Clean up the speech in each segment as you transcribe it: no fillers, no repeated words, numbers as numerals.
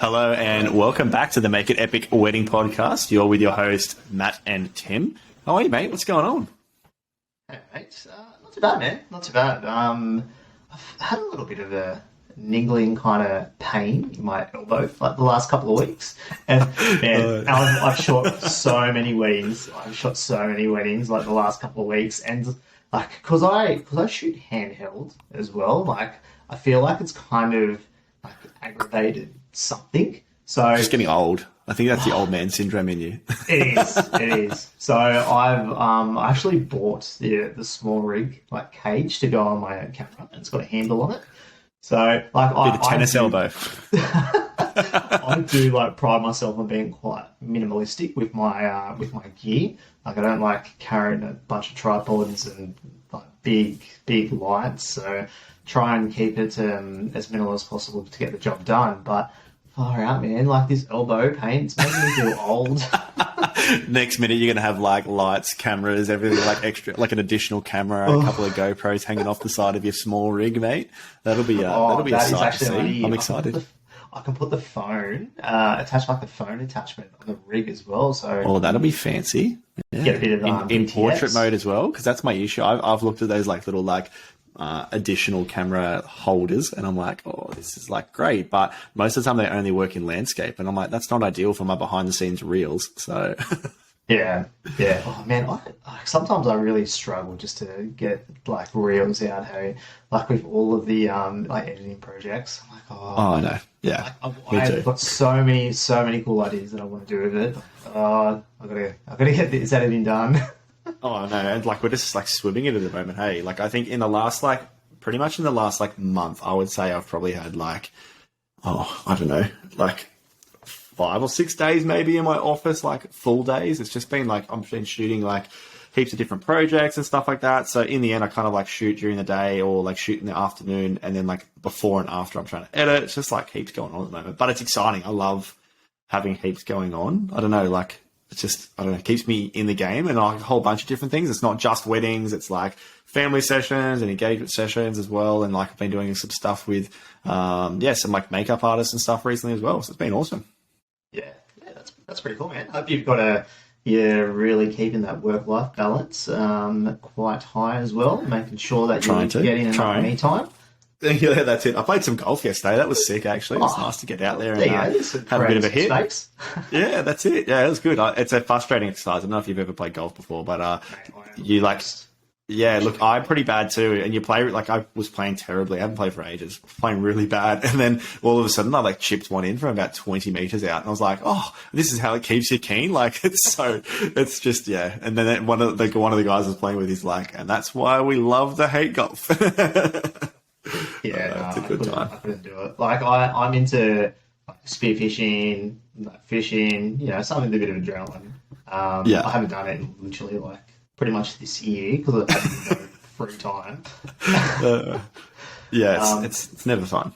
Hello and welcome back to the Make It Epic Wedding Podcast. You're with your host, Matt and Tim. How are you, mate? What's going on? Hey, mate. Not too bad, man. Not too bad. I've had a little bit of a niggling kind of pain in my elbow like the last couple of weeks. And man, I've shot so many weddings. Like the last couple of weeks. And like, because I shoot handheld as well, like I feel like it's kind of like aggravated something. So Just getting old. I think that's the old man syndrome in you. It is. So I've actually bought the small rig like cage to go on my camera, and it's got a handle on it. So like Bit of tennis elbow. I do like pride myself on being quite minimalistic with my gear. Like I don't like carrying a bunch of tripods and like big lights. So try and keep it as minimal as possible to get the job done. But far out, man, like this elbow pain, it's making me feel old. Next minute, you're going to have like lights, cameras, everything like extra, like an additional camera, a couple of GoPros hanging off the side of your small rig, mate. That'll be a sight to see. I'm excited. I can put the phone, attach like the phone attachment on the rig as well. So that'll be fancy. Yeah. Get a bit of in portrait mode as well, because that's my issue. I've looked at those like little like additional camera holders, and I'm like, oh, this is like great, but most of the time they only work in landscape, and I'm like, that's not ideal for my behind the scenes reels. So yeah. Oh man, sometimes I really struggle just to get like reels out. Hey, like with all of the like editing projects, I'm like, oh no, yeah, I've got so many cool ideas that I want to do with it. I gotta get this editing done. Oh no, and like we're just like swimming it at the moment. Hey, like I think pretty much in the last like month, I would say I've probably had like, I don't know, like 5 or 6 days maybe in my office, like full days. It's just been like, I've been shooting like heaps of different projects and stuff like that. So in the end, I kind of like shoot during the day or like shoot in the afternoon, and then like before and after I'm trying to edit. It's just like heaps going on at the moment, but it's exciting. I love having heaps going on. I don't know, like, it's just, I don't know, it keeps me in the game, and like a whole bunch of different things. It's not just weddings, it's like family sessions and engagement sessions as well. And like I've been doing some stuff with, some like makeup artists and stuff recently as well. So it's been awesome. Yeah, that's pretty cool, man. I hope you're really keeping that work-life balance quite high as well, making sure that you're getting enough me time. Yeah, that's it. I played some golf yesterday. That was sick, actually. It was nice to get out there and have a bit of a hit. Yeah, that's it. Yeah, it was good. It's a frustrating exercise. I don't know if you've ever played golf before, but you like... Yeah, look, I'm pretty bad too. And you play, like, I was playing terribly. I haven't played for ages. Playing really bad. And then all of a sudden I like chipped one in from about 20 meters out. And I was like, oh, this is how it keeps you keen. Like, it's just, yeah. And then one of the guys I was playing with, he's like, and that's why we love to hate golf. Yeah, it's a good time. I couldn't do it. Like, I'm into like, spearfishing, like, fishing, something with a bit of adrenaline. I haven't done it in literally like pretty much this year because I've had no free time. It's never fun.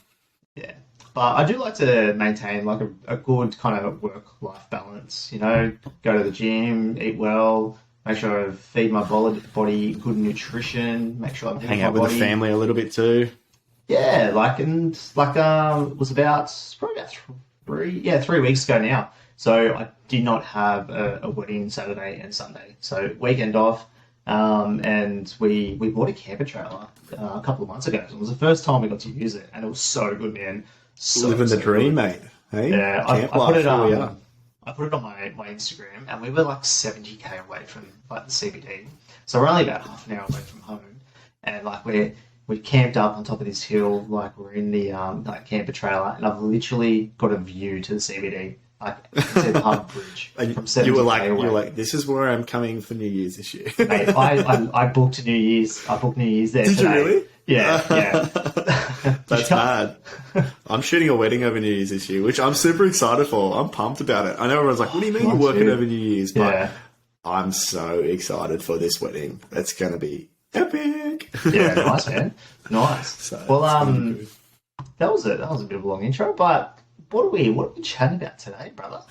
Yeah, but I do like to maintain like a good kind of work-life balance. Go to the gym, eat well, make sure I feed my body good nutrition, make sure I'm hang out with the family a little bit too. Yeah, it was probably about 3 weeks ago now. So I did not have a wedding Saturday and Sunday. So weekend off, and we bought a camper trailer a couple of months ago. So it was the first time we got to use it, and it was so good, man. Living the dream, mate. Hey, yeah, I put it on my Instagram, and we were like 70k away from like the CBD. So we're only about half an hour away from home, and like we camped up on top of this hill, like we're in the like camper trailer, and I've literally got a view to the CBD. Like the Hub Bridge from 70k you were away. like, this is where I'm coming for New Year's this year. Mate, I booked New Year's. I booked New Year's there. Did today. You really? Yeah. That's mad. I'm shooting a wedding over New Year's this year, which I'm super excited for. I'm pumped about it. I know everyone's like, what do you mean you're working over New Year's? But I'm so excited for this wedding. It's going to be epic. Yeah, nice, man. Nice. So, well, that was a bit of a long intro, but what are we chatting about today, brother?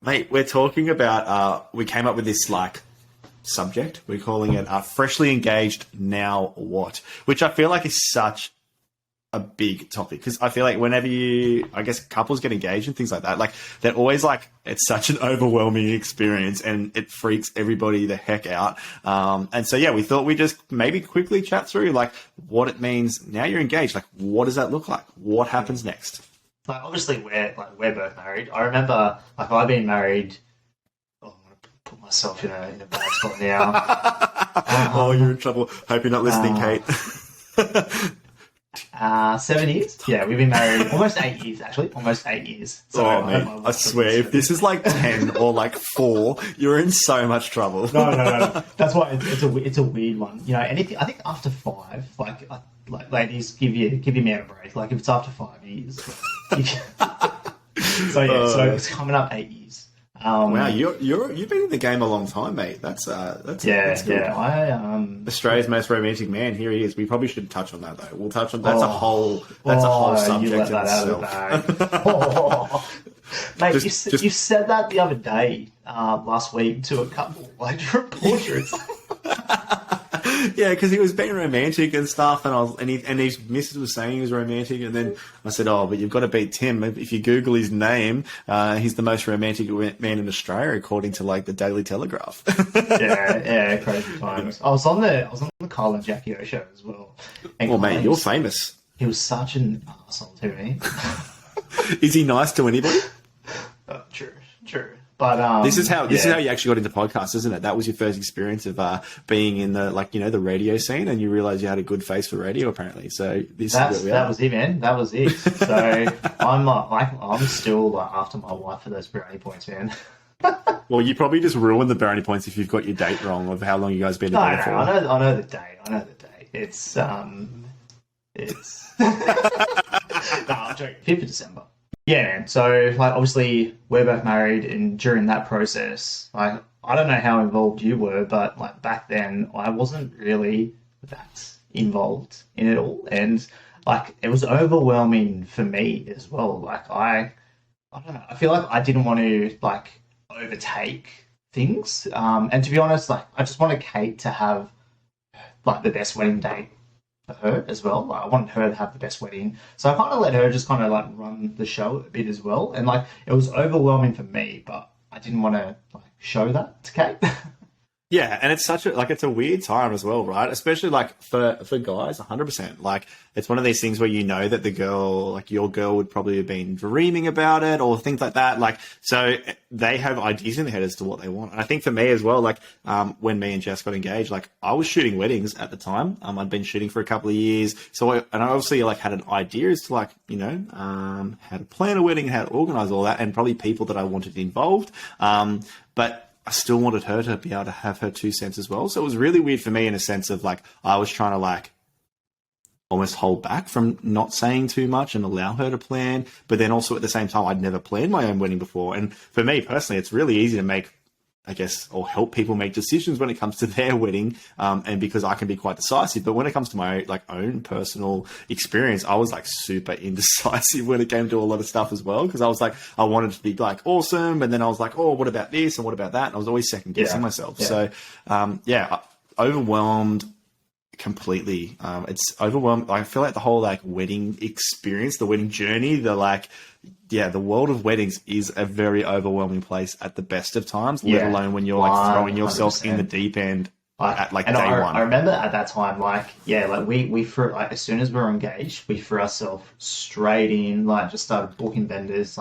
Mate, we're talking about, we came up with this like subject. We're calling it freshly engaged, now what? Which I feel like is such a big topic, because I feel like whenever I guess couples get engaged and things like that, like they're always like, it's such an overwhelming experience and it freaks everybody the heck out. And so, yeah, we thought we'd just maybe quickly chat through like what it means now you're engaged. Like, what does that look like? What happens next? Like, obviously we're both married. I remember like I've been married. Oh, I'm going to put myself in a bad spot now. Oh, you're in trouble. Hope you're not listening, Kate. 7 years. Yeah, we've been married almost 8 years, actually. Almost 8 years. So man, I swear, if this is like 10 or like 4, you're in so much trouble. No. That's why it's a weird one. You know, anything. I think after 5, like ladies, give your man a break. Like if it's after 5 years. So it's coming up 8 years. Wow, you've been in the game a long time, mate. That's good. Yeah. Australia's most romantic man. Here he is. We probably should touch on that though. We'll touch on that's a whole subject you let in that itself. Out of the bag. Mate, you said that the other day, last week, to a couple, like to a portrait. Yeah, because he was being romantic and stuff, and his missus was saying he was romantic, and then I said, "Oh, but you've got to beat Tim. If you Google his name, he's the most romantic man in Australia, according to like the Daily Telegraph." yeah, crazy times. I was on the Kyle and Jackie O show as well. And well, mate, you're famous. He was such an arsehole to me. Is he nice to anybody? True. But this is how you actually got into podcasts, isn't it? That was your first experience of being in the the radio scene, and you realised you had a good face for radio, apparently. So that was it, man. That was it. So I'm still after my wife for those brownie points, man. Well, you probably just ruined the brownie points if you've got your date wrong of how long you guys been together for. I know the date. It's no, I'm joking. 5th of December. Yeah, man. So, obviously, we're both married, and during that process, I don't know how involved you were, but, back then, I wasn't really that involved in it all, and, it was overwhelming for me as well. I don't know, I feel like I didn't want to, overtake things, and to be honest, I just wanted Kate to have, the best wedding date for her as well. I wanted her to have the best wedding, so I kind of let her just run the show a bit as well. And it was overwhelming for me, but I didn't want to show that to Kate. Yeah, and it's such a it's a weird time as well, right? Especially for guys, 100%. It's one of these things where you know that the girl, your girl, would probably have been dreaming about it or things like that. So they have ideas in their head as to what they want. And I think for me as well, when me and Jess got engaged, I was shooting weddings at the time. I'd been shooting for a couple of years, I obviously had an idea as to how to plan a wedding, how to organise all that, and probably people that I wanted involved. But I still wanted her to be able to have her 2 cents as well. So it was really weird for me in a sense of I was trying to almost hold back from not saying too much and allow her to plan. But then also at the same time, I'd never planned my own wedding before. And for me personally, it's really easy to make, or help people make decisions when it comes to their wedding. And because I can be quite decisive, but when it comes to my own personal experience, I was super indecisive when it came to a lot of stuff as well. Cause I was I wanted to be awesome. And then I was oh, what about this? And what about that? And I was always second guessing myself. Yeah. So, overwhelmed completely. It's overwhelmed. I feel the whole wedding experience, the wedding journey, the world of weddings is a very overwhelming place at the best of times, let alone when you're throwing yourself 100%. In the deep end at day one. I remember at that time, we threw, as soon as we were engaged, we threw ourselves straight in, just started booking vendors.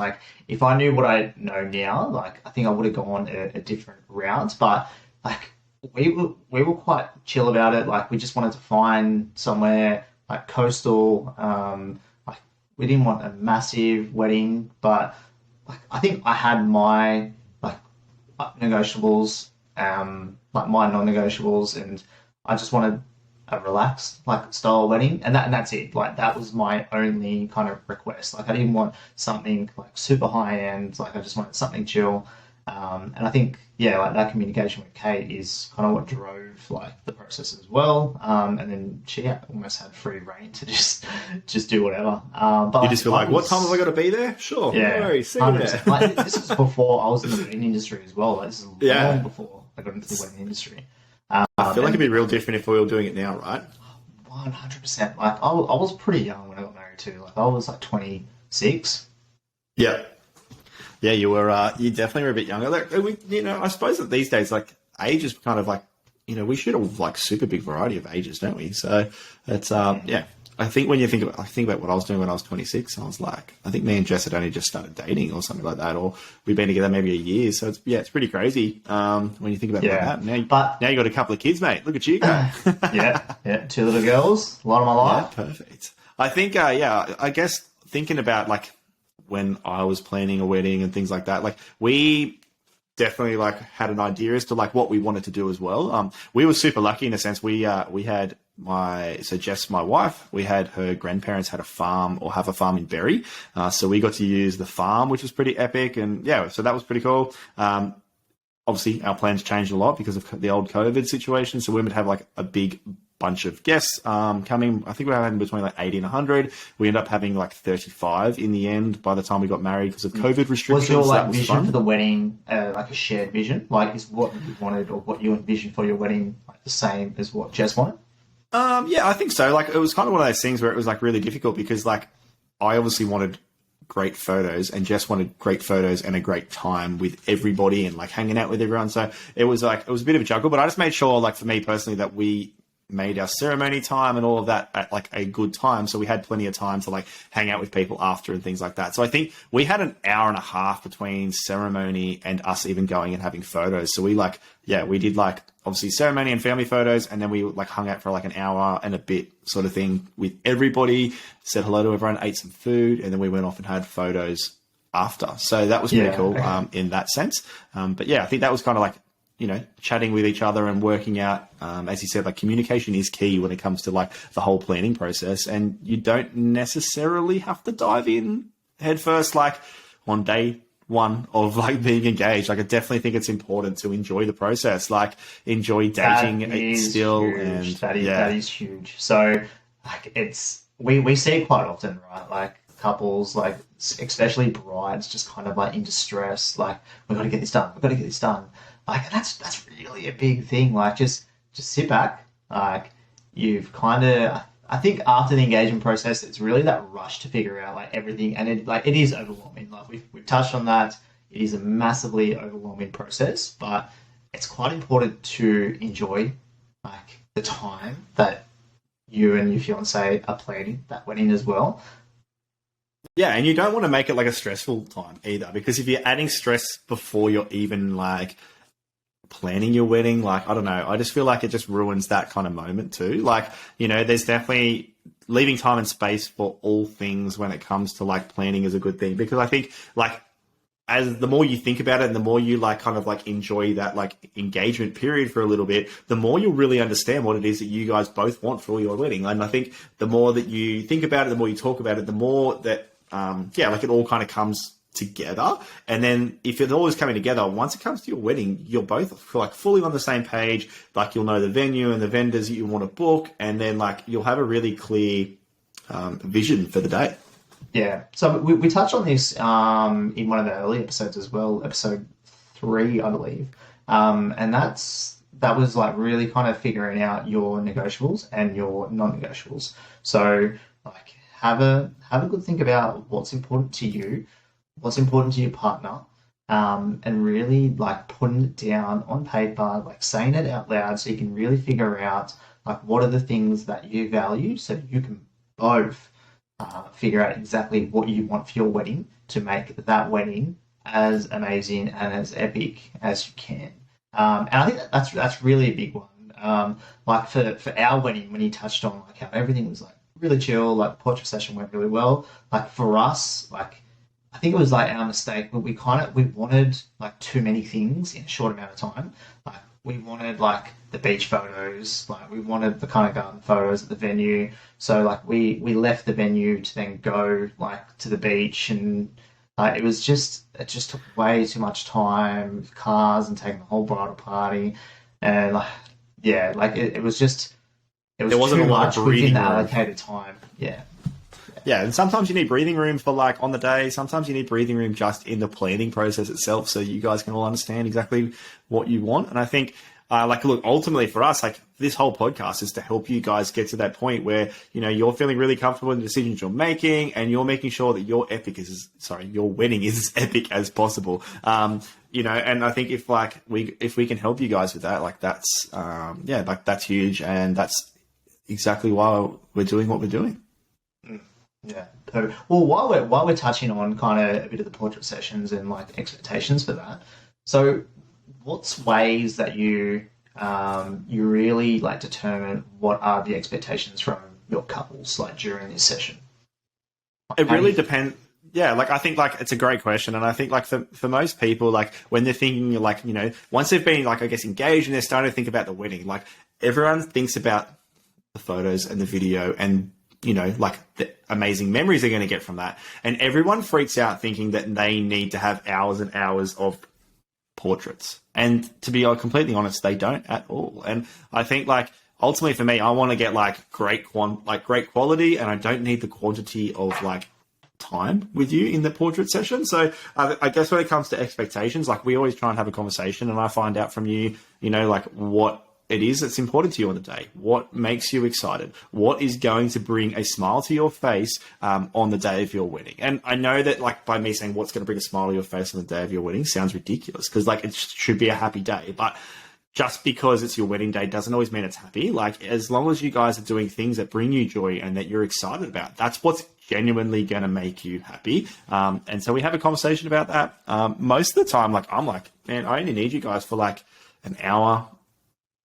If I knew what I know now, I think I would have gone a different route, but we were quite chill about it. We just wanted to find somewhere coastal. We didn't want a massive wedding, but I think I had my negotiables, my non-negotiables, and I just wanted a relaxed style wedding, and that's it. That was my only kind of request. I didn't want something super high end. I just wanted something chill. And I think, that communication with Kate is kind of what drove the process as well. And then she almost had free reign to just do whatever. But you just feel what time have I got to be there? Sure. Yeah. No worries, see you there. This was before I was in the wedding industry as well. This is long before I got into the wedding industry. I feel it'd be real different if we were doing it now, right? 100%. Like I was pretty young when I got married too. Like I was like 26. Yeah. Yeah, you were. You definitely were a bit younger. Like, I suppose that these days, like, age is kind of like, we shoot a like super big variety of ages, don't we? So it's yeah. I think when you think about what I was doing when I was 26, I was like, I think me and Jess had only just started dating or something like that, or we've been together maybe a year. So it's pretty crazy when you think about it like that. Now you got a couple of kids, mate. Look at you go. yeah, 2 little girls, a lot of my life. Yeah, perfect. I think I guess thinking about like when I was planning a wedding and things like that, like we definitely like had an idea as to like what we wanted to do as well. We were super lucky in a sense. We had Jess, my wife, we had her grandparents had a farm or have a farm in Berry. So we got to use the farm, which was pretty epic. And yeah, so that was pretty cool. Obviously our plans changed a lot because of the old COVID situation. So we would have like a big bunch of guests coming. I think we were having between like 80 and 100. We ended up having like 35 in the end by the time we got married because of COVID restrictions. Was your like vision for the wedding like a shared vision? Like is what you wanted or what you envisioned for your wedding like the same as what Jess wanted? Yeah, I think so. Like it was kind of one of those things where it was like really difficult because like I obviously wanted great photos and Jess wanted great photos and a great time with everybody and like hanging out with everyone. So it was a bit of a juggle, but I just made sure like for me personally that we made our ceremony time and all of that at like a good time. So we had plenty of time to like hang out with people after and things like that. So I think we had an hour and a half between ceremony and us even going and having photos. So we did like obviously ceremony and family photos. And then we like hung out for like an hour and a bit sort of thing with everybody, said hello to everyone, ate some food. And then we went off and had photos after. So that was pretty cool in that sense. But yeah, I think that was kind of like, chatting with each other and working out, as you said, like communication is key when it comes to like the whole planning process. And you don't necessarily have to dive in head first, like on day one of like being engaged. Like I definitely think it's important to enjoy the process, like enjoy dating still. Huge. And that is huge. So like we see it quite often, right? Like couples, like especially brides, just kind of like in distress, like we've got to get this done. Like that's really a big thing. Like just sit back. Like you've kind of, I think after the engagement process, it's really that rush to figure out like everything, and it is overwhelming. Like we've touched on that. It is a massively overwhelming process, but it's quite important to enjoy like the time that you and your fiance are planning that wedding as well. Yeah, and you don't want to make it like a stressful time either, because if you're adding stress before you're even like planning your wedding, like I don't know, I just feel like it just ruins that kind of moment too. Like, there's definitely leaving time and space for all things when it comes to like planning is a good thing, because I think like as the more you think about it and the more you like kind of like enjoy that like engagement period for a little bit, the more you'll really understand what it is that you guys both want for your wedding. And I think the more that you think about it, the more you talk about it, the more that like it all kind of comes together. And then if it all is coming together, once it comes to your wedding, you're both like fully on the same page. Like you'll know the venue and the vendors that you want to book, and then like you'll have a really clear vision for the day. Yeah. So we touched on this in one of the early episodes as well, episode 3, I believe. And that was like really kind of figuring out your negotiables and your non-negotiables. So like have a good think about what's important to you, what's important to your partner, and really like putting it down on paper, like saying it out loud so you can really figure out like what are the things that you value, so you can both figure out exactly what you want for your wedding to make that wedding as amazing and as epic as you can. And I think that's really a big one. Like for our wedding, when you touched on like how everything was like really chill, like portrait session went really well. Like for us, like I think it was like our mistake, but we wanted like too many things in a short amount of time. Like we wanted like the beach photos, like we wanted the kind of garden photos at the venue. So like we left the venue to then go like to the beach, and it just took way too much time with cars and taking the whole bridal party, and like it was there wasn't too much within the allocated time. Yeah, and sometimes you need breathing room for like on the day. Sometimes you need breathing room just in the planning process itself, so you guys can all understand exactly what you want. And I think, look, ultimately for us, like this whole podcast is to help you guys get to that point where, you know, you're feeling really comfortable in the decisions you're making, and you're making sure that your wedding is as epic as possible. You know, and I think if we can help you guys with that, like that's that's huge, and that's exactly why we're doing what we're doing. Yeah. So, well, while we're touching on kind of a bit of the portrait sessions and like expectations for that, so what's ways that you really like determine what are the expectations from your couples like during this session? It really depends. Yeah, like I think like it's a great question, and I think like for most people, like when they're thinking like, you know, once they've been like, I guess, engaged and they're starting to think about the wedding, like everyone thinks about the photos and the video and, you know, like the amazing memories they're going to get from that, and everyone freaks out thinking that they need to have hours and hours of portraits, and to be completely honest, they don't at all. And I think like ultimately for me, I want to get like great quality, and I don't need the quantity of like time with you in the portrait session. So I guess when it comes to expectations, like we always try and have a conversation, and I find out from you, you know, like what it is that's important to you on the day, what makes you excited, what is going to bring a smile to your face on the day of your wedding. And I know that like by me saying what's going to bring a smile to your face on the day of your wedding sounds ridiculous, because like it should be a happy day, but just because it's your wedding day doesn't always mean it's happy. Like as long as you guys are doing things that bring you joy and that you're excited about, that's what's genuinely going to make you happy. And so we have a conversation about that. Most of the time, like I'm like, man, I only need you guys for like an hour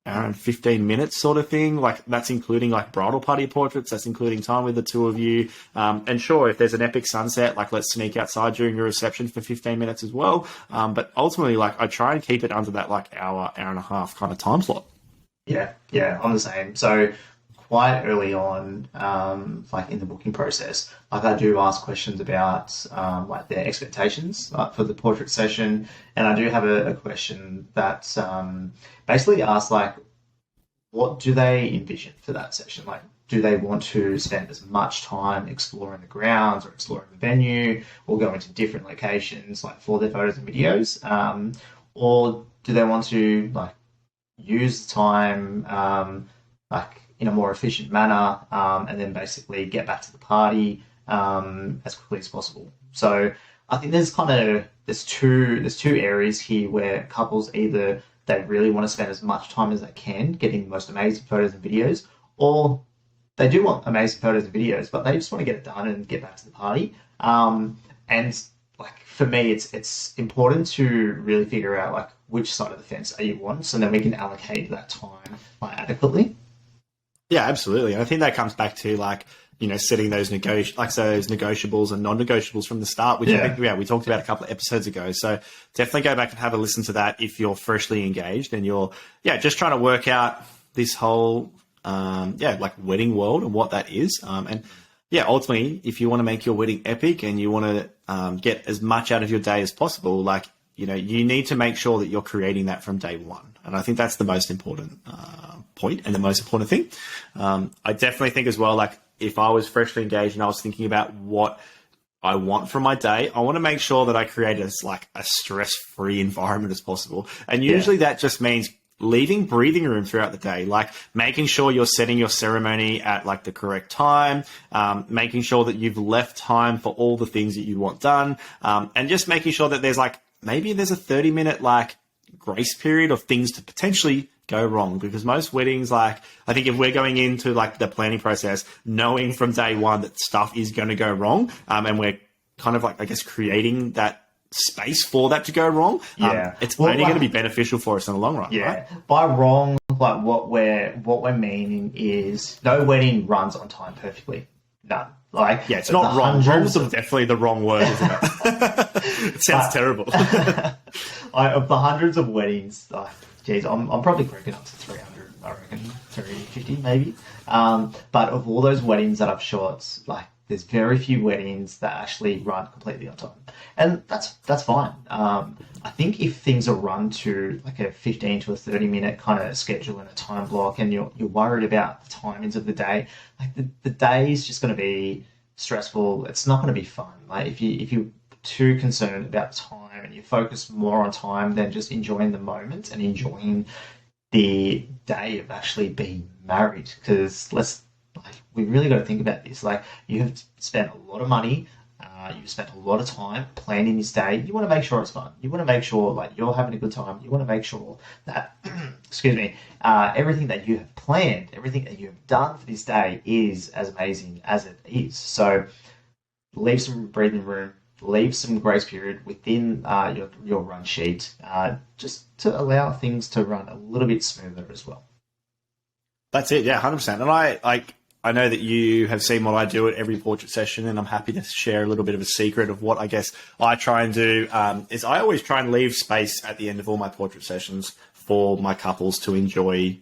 and 15 minutes sort of thing. Like that's including like bridal party portraits, that's including time with the two of you. And sure, if there's an epic sunset, like let's sneak outside during your reception for 15 minutes as well. But ultimately, like I try and keep it under that like hour and a half kind of time slot. Yeah, I'm the same. So quite early on, like in the booking process, like I do ask questions about like their expectations for the portrait session, and I do have a question that basically asks like, what do they envision for that session? Like, do they want to spend as much time exploring the grounds or exploring the venue, or go into different locations like for their photos and videos, or do they want to like use the time like in a more efficient manner, and then basically get back to the party as quickly as possible? So I think there's two areas here where couples either they really want to spend as much time as they can getting the most amazing photos and videos, or they do want amazing photos and videos, but they just want to get it done and get back to the party. And like for me, it's important to really figure out like which side of the fence are you on, so then we can allocate that time like adequately. Yeah, absolutely. And I think that comes back to like, you know, setting those negotiables and non-negotiables from the start, which I think we talked about a couple of episodes ago. So definitely go back and have a listen to that if you're freshly engaged and you're just trying to work out this whole like wedding world and what that is. And ultimately, if you want to make your wedding epic and you want to get as much out of your day as possible, like, you know, you need to make sure that you're creating that from day one. And I think that's the most important point and the most important thing. I definitely think as well, like if I was freshly engaged and I was thinking about what I want from my day, I want to make sure that I create as like a stress-free environment as possible. And usually that just means leaving breathing room throughout the day, like making sure you're setting your ceremony at like the correct time, making sure that you've left time for all the things that you want done, and just making sure that there's like, maybe there's a 30-minute like grace period of things to potentially go wrong, because most weddings, like I think if we're going into like the planning process knowing from day one that stuff is going to go wrong, and we're kind of like, I guess, creating that space for that to go wrong, it's only going to be beneficial for us in the long run. Right? By wrong, like what we're meaning is no wedding runs on time perfectly. None. Like, it's not wrong. Wrong's definitely the wrong word, isn't it? It sounds terrible. Of the hundreds of weddings, I'm probably creeping up to 300, I reckon, 350 maybe. But of all those weddings that I've shot, like there's very few weddings that actually run completely on time. And that's fine. I think if things are run to like a 15 to a 30-minute kind of schedule and a time block, and you're worried about the timings of the day, like the day is just going to be stressful. It's not going to be fun. Like if you're too concerned about time and you focus more on time than just enjoying the moment and enjoying the day of actually being married. Because we really got to think about this. Like, you have spent a lot of money, you've spent a lot of time planning this day. You want to make sure it's fun. You want to make sure like you're having a good time. You want to make sure that, excuse me, everything that you have planned, everything that you have done for this day is as amazing as it is. So leave some breathing room, leave some grace period within your run sheet, just to allow things to run a little bit smoother as well. That's it, yeah, 100%. And I know that you have seen what I do at every portrait session, and I'm happy to share a little bit of a secret of what I guess I try and do. Is I always try and leave space at the end of all my portrait sessions for my couples to enjoy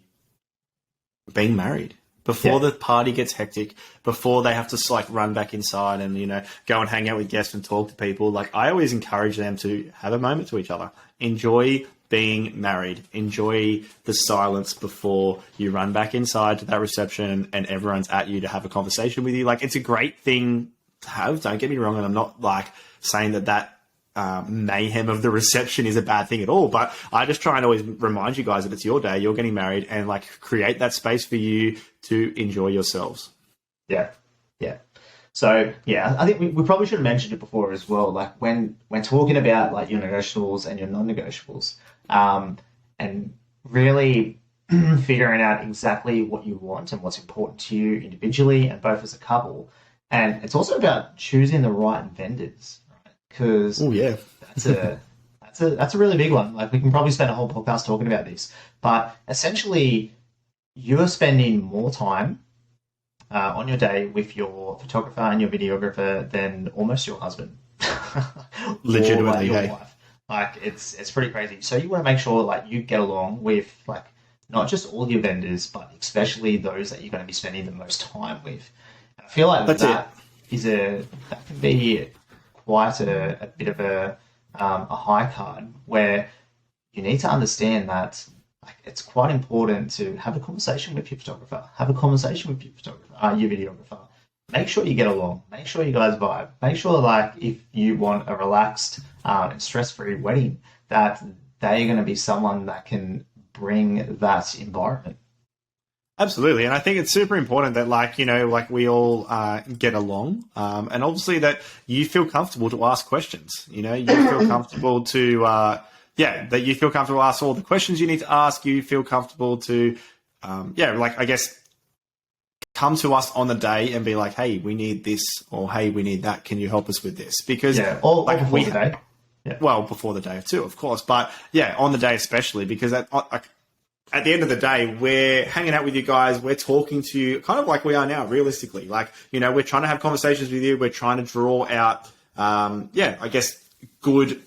being married. Before the party gets hectic, before they have to like run back inside and, you know, go and hang out with guests and talk to people, like I always encourage them to have a moment to each other. Enjoy being married. Enjoy the silence before you run back inside to that reception and everyone's at you to have a conversation with you. Like, it's a great thing to have. Don't get me wrong. And I'm not like saying that mayhem of the reception is a bad thing at all, but I just try and always remind you guys that it's your day, you're getting married, and like create that space for you to enjoy yourselves. Yeah. So yeah, I think we probably should have mentioned it before as well. Like when talking about like your negotiables and your non-negotiables, and really figuring out exactly what you want and what's important to you individually and both as a couple. And it's also about choosing the right vendors, right? Because that's a really big one. Like, we can probably spend a whole podcast talking about this, but essentially you're spending more time on your day with your photographer and your videographer than almost your husband. Legitimately, or, like, your wife. Like, it's pretty crazy. So you want to make sure like you get along with like not just all your vendors, but especially those that you're going to be spending the most time with. And I feel like that can be quite a bit of a high card, where you need to understand that like it's quite important to have a conversation with your photographer, have a conversation with your photographer, your videographer. Make sure you get along. Make sure you guys vibe. Make sure, like, if you want a relaxed and stress-free wedding, that they're going to be someone that can bring that environment. Absolutely. And I think it's super important that, like, you know, like we all get along, and obviously that you feel comfortable to ask questions. You know, you feel comfortable to, that you feel comfortable to ask all the questions you need to ask. You feel comfortable to, I guess, come to us on the day and be like, hey, we need this, or hey, we need that. Can you help us with this? Because before the day. Yeah. Well, before the day too, of course. But yeah, on the day especially, because at the end of the day, we're hanging out with you guys. We're talking to you kind of like we are now, realistically. Like, you know, we're trying to have conversations with you. We're trying to draw out, good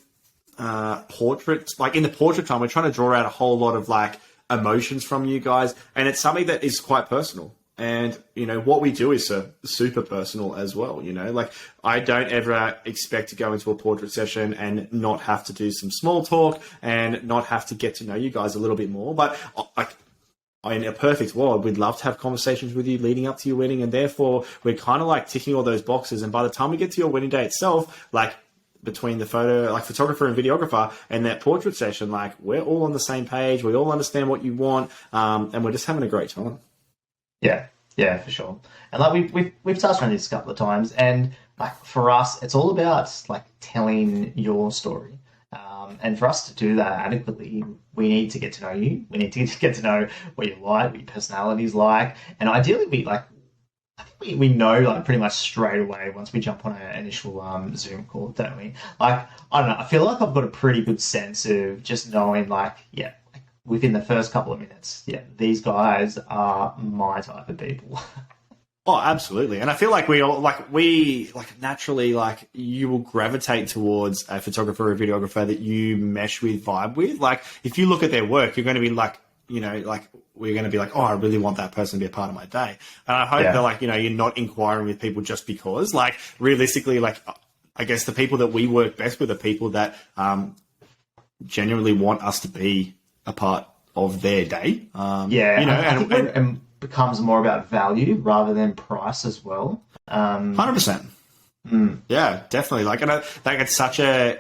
portraits. Like, in the portrait time, we're trying to draw out a whole lot of like emotions from you guys. And it's something that is quite personal. And, you know, what we do is super personal as well. You know, like, I don't ever expect to go into a portrait session and not have to do some small talk and not have to get to know you guys a little bit more. But in a perfect world, we'd love to have conversations with you leading up to your wedding. And therefore, we're kind of like ticking all those boxes. And by the time we get to your wedding day itself, like, between the photographer and videographer and that portrait session, like, we're all on the same page. We all understand what you want. And we're just having a great time. Yeah, for sure. And like we've touched on this a couple of times, and like for us, it's all about like telling your story. And for us to do that adequately, we need to get to know you. We need to get to know what you like, what your personality is like, and ideally, we know like pretty much straight away once we jump on an initial Zoom call, don't we? Like, I don't know. I feel like I've got a pretty good sense of just knowing within the first couple of minutes, these guys are my type of people. Oh, absolutely. And I feel like we naturally, like, you will gravitate towards a photographer or videographer that you mesh with, vibe with. Like, if you look at their work, you're going to be like, you know, like, we're going to be like, oh, I really want that person to be a part of my day. And I hope that, like, you know, you're not inquiring with people just because, like, realistically, like, I guess the people that we work best with are people that genuinely want us to be a part of their day. And becomes more about value rather than price as well. 100%. Yeah, definitely. Like, and I think it's such a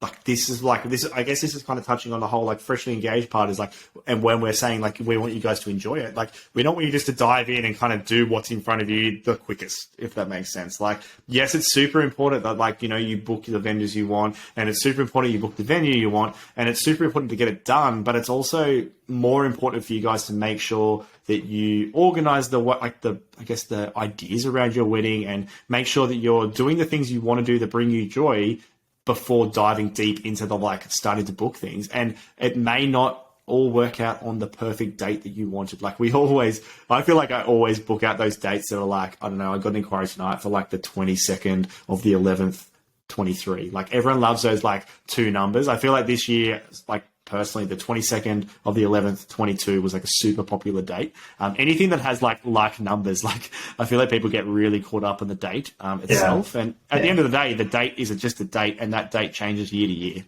like this is like this. I guess this is kind of touching on the whole like freshly engaged part is like, and when we're saying like we want you guys to enjoy it, like we don't want you just to dive in and kind of do what's in front of you the quickest, if that makes sense. Like, yes, it's super important that like, you know, you book the vendors you want, and it's super important you book the venue you want, and it's super important to get it done. But it's also more important for you guys to make sure that you organize the ideas around your wedding, and make sure that you're doing the things you want to do that bring you joy before diving deep into the like starting to book things. And it may not all work out on the perfect date that you wanted. Like I feel like I always book out those dates that are like, I don't know, I got an inquiry tonight for like the 22nd of the 11th, 23. Like everyone loves those like two numbers. I feel like this year, like personally, the 22nd of the 11th, 22 was like a super popular date. Anything that has like numbers, like I feel like people get really caught up in the date itself. And at the end of the day, the date is just a date, and that date changes year to year.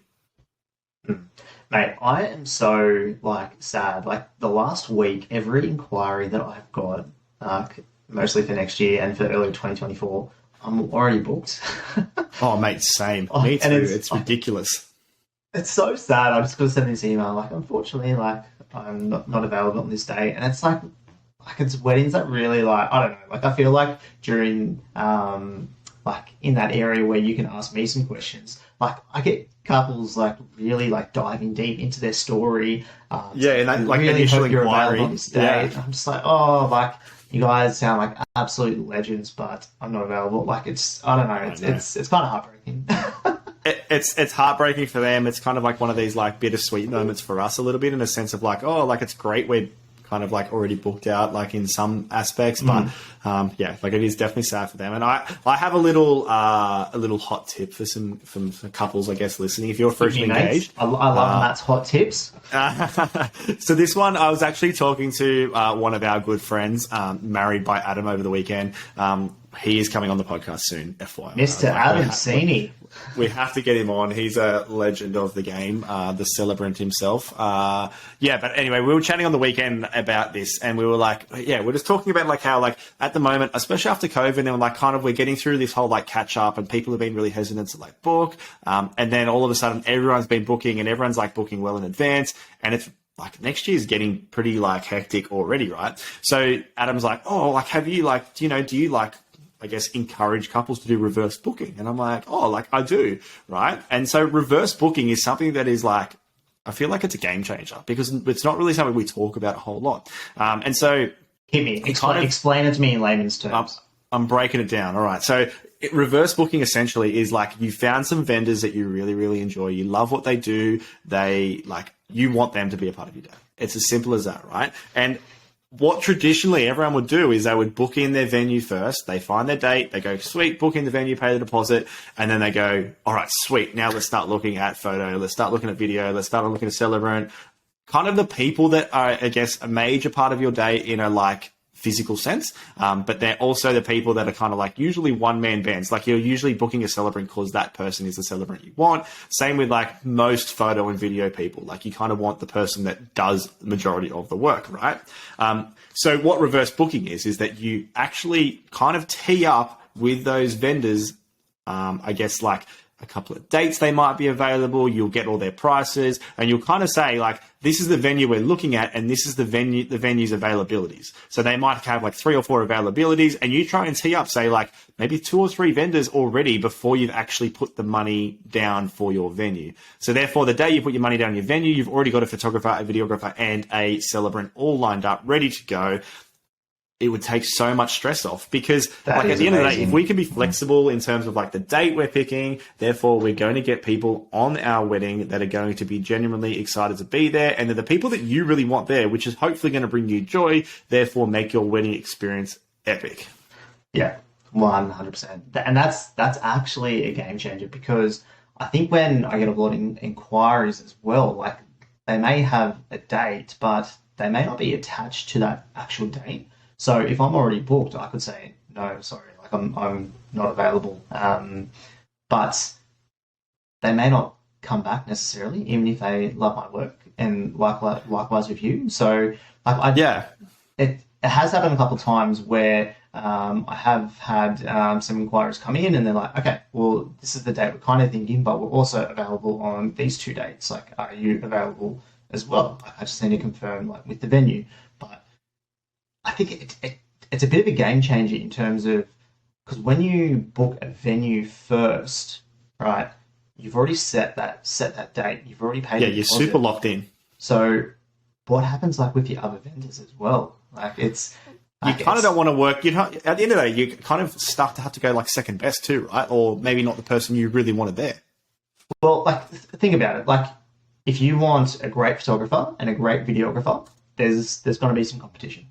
Mate, I am so like sad. Like the last week, every inquiry that I've got, mostly for next year and for early 2024, I'm already booked. Oh, mate, same. Me too. It's ridiculous. It's so sad. I just got to send this email. Like, unfortunately, like I'm not available on this day, and it's like it's weddings that really like I don't know. Like I feel like during like in that area where you can ask me some questions, like I get couples like really like diving deep into their story. And that like really initial hope you're inquiry. available on this day. Yeah. I'm just like, oh, like you guys sound like absolute legends, but I'm not available. Like it's I don't know. It's kind of heartbreaking. It's heartbreaking for them. It's kind of like one of these like bittersweet moments for us a little bit, in a sense of like, oh, like it's great we're kind of like already booked out like in some aspects, but like it is definitely sad for them. And I have a little hot tip for some couples, I guess, listening. If you're freshly engaged, I love Matt's hot tips. So this one, I was actually talking to one of our good friends, married by Adam, over the weekend. He is coming on the podcast soon, FYI. Mr. Adam 𝘸𝘤𝘦. We have to get him on. He's a legend of the game, the celebrant himself. But anyway, we were chatting on the weekend about this, and we were like, we're just talking about like how like at the moment, especially after COVID, and like kind of we're getting through this whole like catch up, and people have been really hesitant to like book. And then all of a sudden everyone's been booking, and everyone's like booking well in advance, and it's like next year's getting pretty like hectic already, right? So Adam's like, oh, like have you like, do you like, I guess, encourage couples to do reverse booking? And I'm like, oh, like I do, right? And so reverse booking is something that is like, I feel like it's a game changer, because it's not really something we talk about a whole lot. And so hit me, explain it to me in layman's terms. I'm breaking it down. All right. So reverse booking essentially is like you found some vendors that you really, really enjoy. You love what they do. They like, you want them to be a part of your day. It's as simple as that, right? And what traditionally everyone would do is they would book in their venue first. They find their date. They go, sweet, book in the venue, pay the deposit. And then they go, all right, sweet. Now let's start looking at photo. Let's start looking at video. Let's start looking at celebrant. Kind of the people that are, I guess, a major part of your day in a like physical sense. But they're also the people that are kind of like usually one-man bands. Like you're usually booking a celebrant because that person is the celebrant you want. Same with like most photo and video people. Like you kind of want the person that does the majority of the work, right? So what reverse booking is that you actually kind of tee up with those vendors, I guess like a couple of dates they might be available. You'll get all their prices, and you'll kind of say like, this is the venue we're looking at, and this is the venue's availabilities. So they might have like 3 or 4 availabilities, and you try and tee up, say like maybe 2 or 3 vendors already before you've actually put the money down for your venue. So therefore, the day you put your money down in your venue, you've already got a photographer, a videographer, and a celebrant all lined up, ready to go. It would take so much stress off, because like at the end of the day, if we can be flexible in terms of like the date we're picking, therefore we're going to get people on our wedding that are going to be genuinely excited to be there. And they're the people that you really want there, which is hopefully going to bring you joy, therefore make your wedding experience epic. Yeah, 100%. And that's actually a game changer, because I think when I get a lot of inquiries as well, like they may have a date, but they may not be attached to that actual date. So if I'm already booked, I could say, no, sorry, like I'm not available. But they may not come back necessarily, even if they love my work, and likewise with you. So like it has happened a couple of times where I have had some inquiries come in, and they're like, okay, well, this is the date we're kind of thinking, but we're also available on these 2 dates. Like, are you available as well? Like, I just need to confirm, like, with the venue. But I think it's a bit of a game changer in terms of, because when you book a venue first, right, you've already set that date. You've already paid. Yeah, you're super locked in. So what happens like with the other vendors as well? Like it's you kind of don't want to work. You know, at the end of the day, you kind of start to have to go like second best too, right? Or maybe not the person you really wanted there. Well, like think about it. Like if you want a great photographer and a great videographer, there's going to be some competition.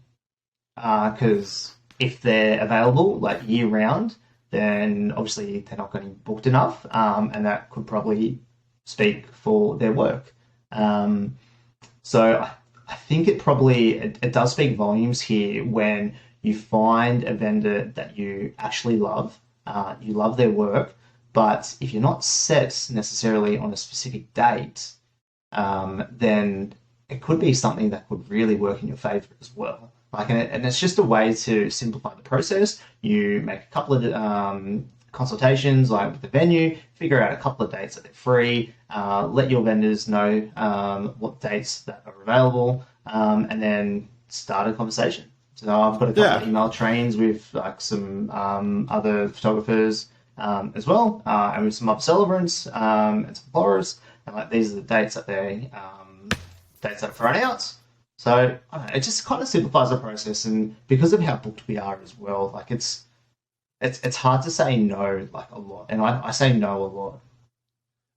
Because if they're available like year round, then obviously they're not getting booked enough, and that could probably speak for their work. So I think it does speak volumes here when you find a vendor that you actually love, you love their work, but if you're not set necessarily on a specific date, then it could be something that could really work in your favor as well. Like, and it's just a way to simplify the process. You make a couple of consultations, like with the venue, figure out a couple of dates that they're free, let your vendors know what dates that are available, and then start a conversation. So I've got a couple of email trains with like some other photographers as well, and with some other celebrants and some florists, and like these are the dates that they dates that are thrown out. So I don't know, it just kind of simplifies the process, and because of how booked we are as well, like it's hard to say no like a lot, and I say no a lot.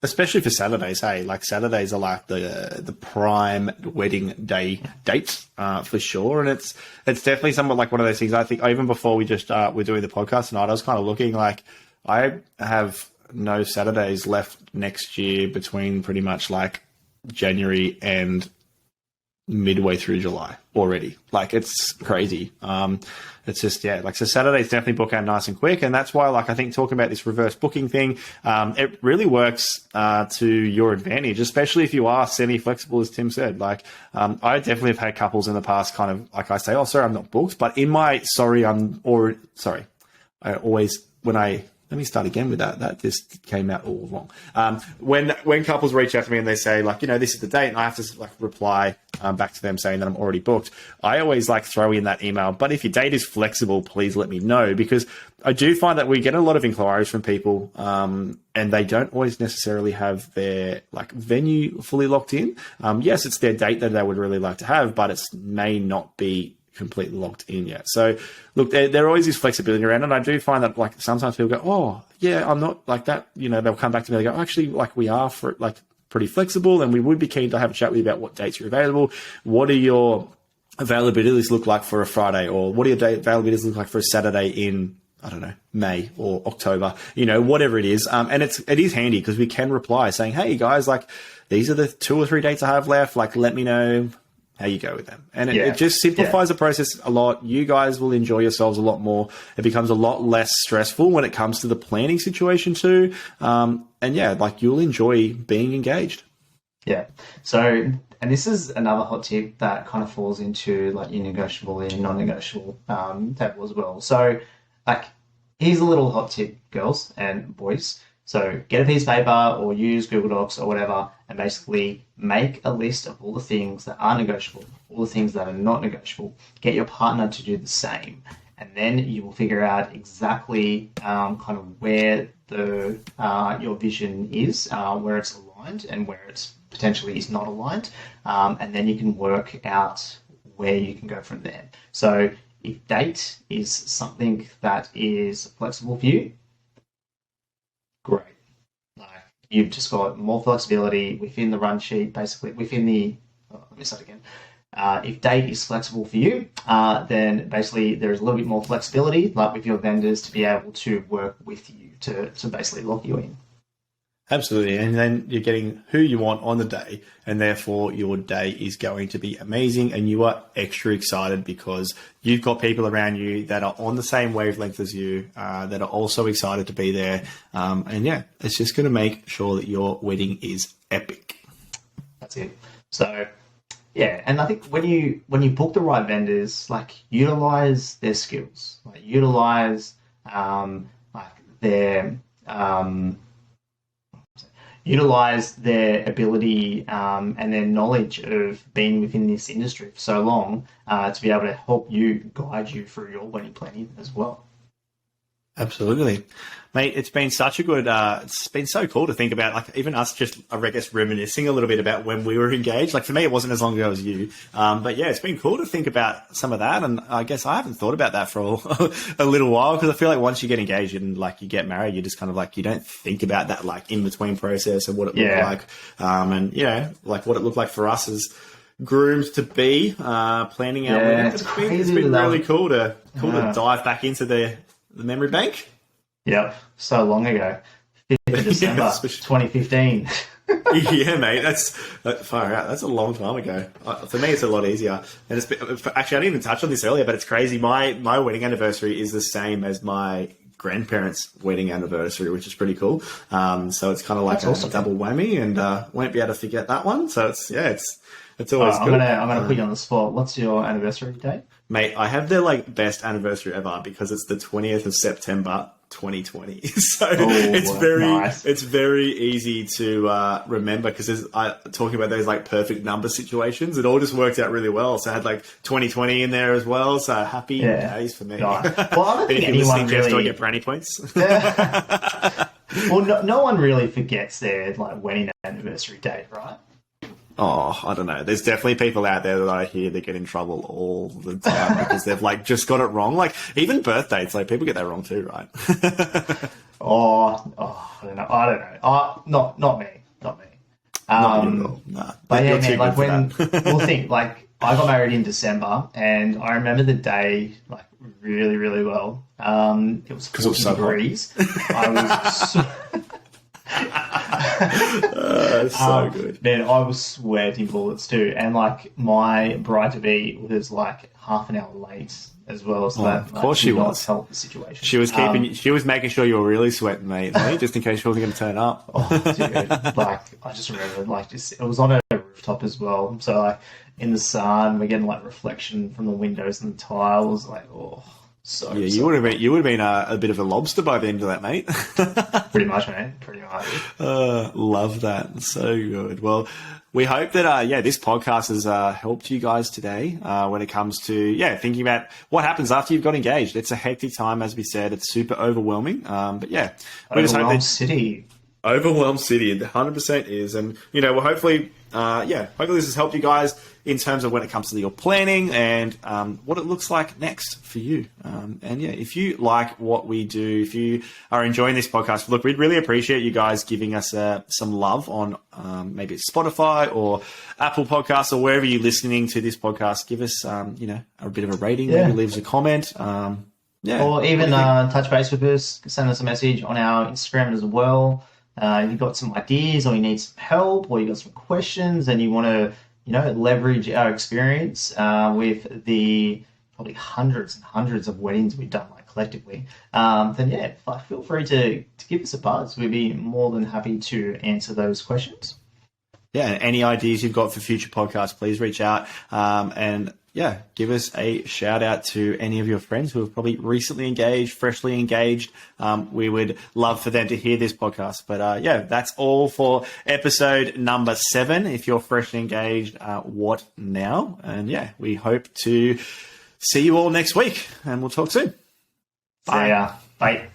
Especially for Saturdays, hey, like Saturdays are like the prime wedding day dates for sure, and it's definitely somewhat like one of those things. I think even before we just were doing the podcast tonight, I was kind of looking like I have no Saturdays left next year between pretty much like January and midway through July already. Like it's crazy. It's just, like, so Saturdays definitely book out nice and quick. And that's why, like, I think talking about this reverse booking thing, it really works to your advantage, especially if you are semi-flexible, as Tim said. Like, I definitely have had couples in the past kind of, like I say, oh, sorry, I'm not booked. But in my, let me start again with that. That just came out all wrong. When couples reach out to me and they say, like, this is the date, and I have to like reply back to them saying that I'm already booked, I always like throw in that email. But if your date is flexible, please let me know, because I do find that we get a lot of inquiries from people, and they don't always necessarily have their like venue fully locked in. Yes, it's their date that they would really like to have, but it may not be completely locked in yet. So look, there always is flexibility around, and I do find that like sometimes people go, oh yeah, I'm not like that, they'll come back to me and they go, actually, like we are for like pretty flexible, and we would be keen to have a chat with you about what dates you're available. What are your availabilities look like for a Friday, or what are your availabilities look like for a Saturday in, I don't know, May or October, whatever it is. And it is handy because we can reply saying, hey guys, like these are the 2 or 3 dates I have left, like let me know how you go with them. And it just simplifies the process a lot. You guys will enjoy yourselves a lot more. It becomes a lot less stressful when it comes to the planning situation too. Like you'll enjoy being engaged. Yeah. So, and this is another hot tip that kind of falls into like your negotiable and non-negotiable table as well. So like, here's a little hot tip, girls and boys. So get a piece of paper or use Google Docs or whatever, and basically make a list of all the things that are negotiable, all the things that are not negotiable. Get your partner to do the same, and then you will figure out exactly kind of where your vision is, where it's aligned and where it's potentially is not aligned, and then you can work out where you can go from there. So if date is something that is flexible for you, great. Like you've just got more flexibility within the run sheet, basically within the, let me start again. If date is flexible for you, then basically there's a little bit more flexibility, like with your vendors, to be able to work with you to basically lock you in. Absolutely. And then you're getting who you want on the day, and therefore your day is going to be amazing, and you are extra excited because you've got people around you that are on the same wavelength as you, that are also excited to be there. It's just going to make sure that your wedding is epic. That's it. So Yeah, and I think when you book the right vendors, like utilize their skills, like utilize like their utilize their ability and their knowledge of being within this industry for so long to be able to help you guide you through your wedding planning as well. Absolutely. Mate, it's been such a good, it's been so cool to think about, like, even us just, I guess, reminiscing a little bit about when we were engaged. Like, for me, it wasn't as long ago as you. But yeah, it's been cool to think about some of that. And I guess I haven't thought about that for a little while, because I feel like once you get engaged and, like, you get married, you just kind of, like, you don't think about that, like, in-between process and what it looked like. And, you know, like, what it looked like for us as grooms to be, planning our wedding. It's been really cool to dive back into the memory bank. Yep, so long ago. 5th of December, 2015. Yeah, mate, that's far out. That's a long time ago. For me, it's a lot easier. And it's actually, I didn't even touch on this earlier, but it's crazy. My wedding anniversary is the same as my grandparents' wedding anniversary, which is pretty cool. So it's kind of like a double whammy, and won't be able to forget that one. So it's always good. I'm gonna put you on the spot. What's your anniversary date? Mate, I have the best anniversary ever, because it's the 20th of September 2020. So it's very easy to remember, because talking about those like perfect number situations, it all just worked out really well. So I had like 2020 in there as well. So happy days for me. Nice. Well, I don't think anyone really do I get brownie points. Well, no one really forgets their like wedding anniversary date, right? Oh, I don't know. There's definitely people out there that I hear that get in trouble all the time because they've like just got it wrong. Like even birthdays, like people get that wrong too, right? I don't know. Not me. But yeah, man, like we'll think like I got married in December, and I remember the day like really, really well. It was 40 degrees. I was so good. Man, I was sweating bullets too. And like my bride-to-be was like half an hour late as well. So that, of course, she was. Help the situation. She was making sure you were really sweating, mate, just in case you wasn't going to turn up. Dude, like I just remember it was on a rooftop as well. So like in the sun, we're getting like reflection from the windows and the tiles. Like, you would have been a bit of a lobster by the end of that, mate. Pretty much, man. Pretty much. Love that. So good. Well, we hope that this podcast has helped you guys today when it comes to thinking about what happens after you've got engaged. It's a hectic time, as we said. It's super overwhelming. But yeah, we just hope that Overwhelmed City, it 100% is. And, well, hopefully this has helped you guys in terms of when it comes to your planning and what it looks like next for you. If you like what we do, if you are enjoying this podcast, look, we'd really appreciate you guys giving us some love on maybe it's Spotify or Apple Podcasts or wherever you're listening to this podcast. Give us, a bit of a rating, maybe leave us a comment. Or even touch base with us, send us a message on our Instagram as well. If you've got some ideas or you need some help or you've got some questions and you want to, leverage our experience with the probably hundreds and hundreds of weddings we've done collectively, then feel free to give us a buzz. We'd be more than happy to answer those questions. Yeah, and any ideas you've got for future podcasts, please reach out and give us a shout out to any of your friends who have probably recently engaged, freshly engaged. We would love for them to hear this podcast. But that's all for episode number 7. If you're freshly engaged, what now? And we hope to see you all next week, and we'll talk soon. Bye. Bye.